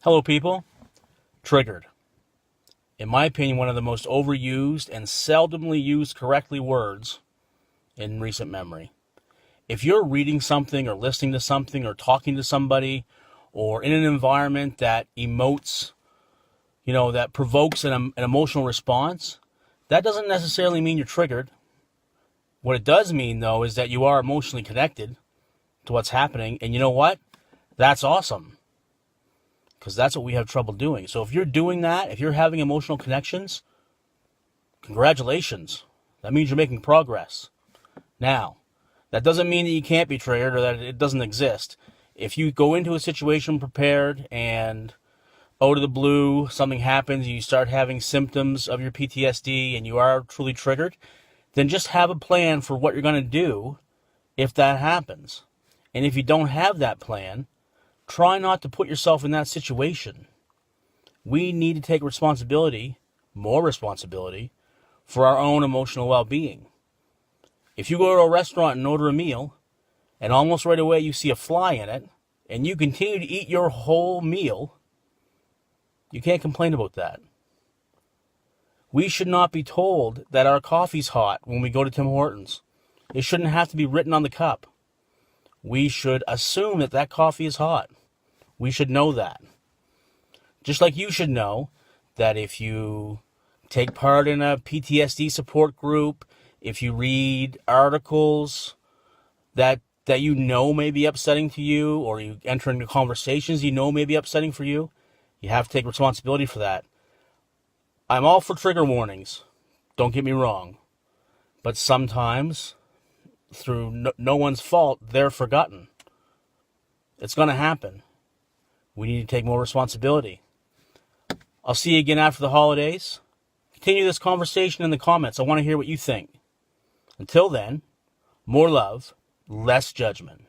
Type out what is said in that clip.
Hello, people. Triggered. In my opinion, one of the most overused and seldomly used correctly words in recent memory. If you're reading something or listening to something or talking to somebody or in an environment that emotes, that provokes an emotional response, that doesn't necessarily mean you're triggered. What it does mean, though, is that you are emotionally connected to what's happening. And you know what? That's awesome. Because that's what we have trouble doing. So if you're doing that, if you're having emotional connections, congratulations. That means you're making progress. Now, that doesn't mean that you can't be triggered or that it doesn't exist. If you go into a situation prepared and out of the blue, something happens, you start having symptoms of your PTSD and you are truly triggered, then just have a plan for what you're going to do if that happens. And if you don't have that plan, try not to put yourself in that situation. We need to take responsibility, more responsibility, for our own emotional well-being. If you go to a restaurant and order a meal, and almost right away you see a fly in it, and you continue to eat your whole meal, you can't complain about that. We should not be told that our coffee's hot when we go to Tim Hortons. It shouldn't have to be written on the cup. We should assume that that coffee is hot. We should know that. Just like you should know that if you take part in a PTSD support group, if you read articles that you know may be upsetting to you, or you enter into conversations you know may be upsetting for you, you have to take responsibility for that. I'm all for trigger warnings. Don't get me wrong. But sometimes, through no one's fault, they're forgotten. It's going to happen. We need to take more responsibility. I'll see you again after the holidays. Continue this conversation in the comments. I want to hear what you think. Until then, more love, less judgment.